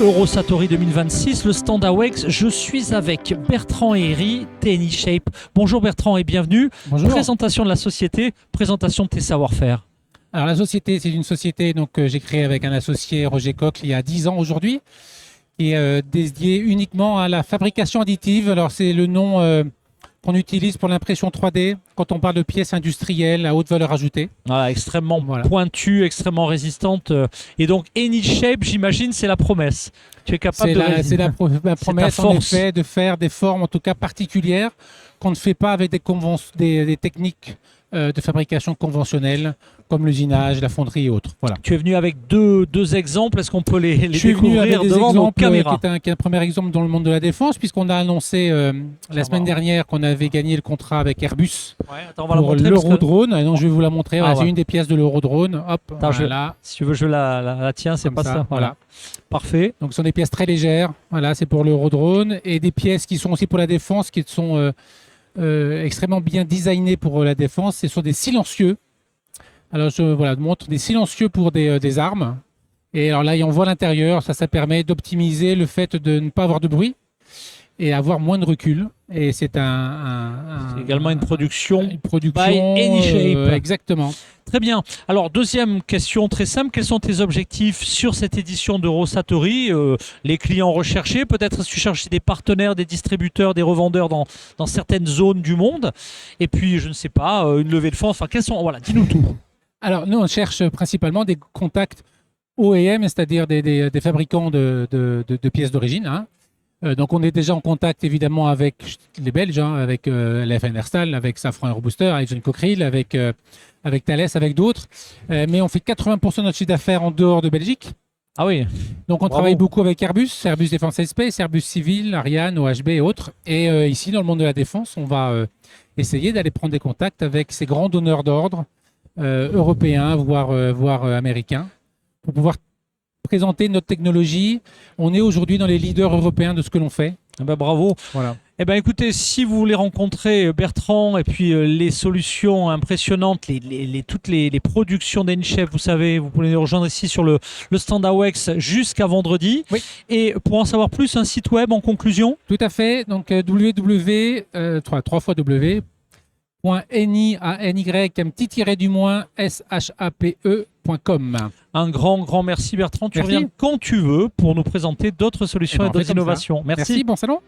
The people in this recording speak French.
Eurosatori 2026, le stand AWEX. Je suis avec Bertrand Herry, d'Anyshape. Bonjour Bertrand et bienvenue. Bonjour. Présentation de la société, présentation de tes savoir-faire. Alors la société, c'est une société que j'ai créée avec un associé, Roger Koch, il y a 10 ans aujourd'hui, qui est dédiée uniquement à la fabrication additive. Alors c'est le nom qu'on utilise pour l'impression 3D quand on parle de pièces industrielles à haute valeur ajoutée. Voilà, extrêmement pointue, extrêmement résistante. Et donc Anyshape, j'imagine, c'est la promesse. Tu es capable c'est la promesse en effet de faire des formes en tout cas particulières qu'on ne fait pas avec des techniques de fabrication conventionnelle comme l'usinage, la fonderie et autres. Voilà. Tu es venu avec deux exemples, est-ce qu'on peut les Je suis venu découvrir avec des devant nos exemples caméras? qui est un premier exemple dans le monde de la défense, puisqu'on a annoncé la semaine dernière qu'on avait gagné le contrat avec Airbus pour l'Eurodrone. Donc je vais vous la montrer. Voilà, c'est une des pièces de l'Eurodrone. Hop, attends, voilà. Si tu veux, je la tiens, c'est pas ça. Voilà. Parfait. Donc ce sont des pièces très légères. Voilà, c'est pour l'Eurodrone. Et des pièces qui sont aussi pour la défense, qui sont extrêmement bien designées pour la défense. Ce sont des silencieux. Alors je montre des silencieux pour des armes. Et alors là, on voit l'intérieur. Ça permet d'optimiser le fait de ne pas avoir de bruit et avoir moins de recul. Et c'est c'est également une production by Anyshape. Exactement. Très bien. Alors, deuxième question très simple. Quels sont tes objectifs sur cette édition d'Eurosatori? Les clients recherchés, peut-être si tu cherches des partenaires, des distributeurs, des revendeurs dans certaines zones du monde. Et puis, je ne sais pas, une levée de fonds. Enfin, quels sont... Voilà, dis-nous tout. Alors, nous, on cherche principalement des contacts OEM, c'est-à-dire des fabricants de pièces d'origine. Hein. Donc, on est déjà en contact, évidemment, avec les Belges, hein, avec LF Herstal, avec Safran Aerobooster, avec John Cockerill, avec Thales, avec d'autres. Mais on fait 80% de notre chiffre d'affaires en dehors de Belgique. Ah oui. Donc, on travaille beaucoup avec Airbus Defence and Space, Airbus Civil, Ariane, OHB et autres. Et ici, dans le monde de la défense, on va essayer d'aller prendre des contacts avec ces grands donneurs d'ordre européens, voire américains, pour pouvoir présenter notre technologie. On est aujourd'hui dans les leaders européens de ce que l'on fait. Eh ben, bravo. Voilà. Eh ben, écoutez, si vous voulez rencontrer Bertrand et puis les solutions impressionnantes, toutes les productions d'Anyshape, vous savez, vous pouvez nous rejoindre ici sur le stand AWEX jusqu'à vendredi. Oui. Et pour en savoir plus, un site web en conclusion? Tout à fait. Donc www.ny.shape.com. Un grand merci Bertrand. Tu reviens quand tu veux pour nous présenter d'autres solutions et d'autres innovations. Merci, bon salon.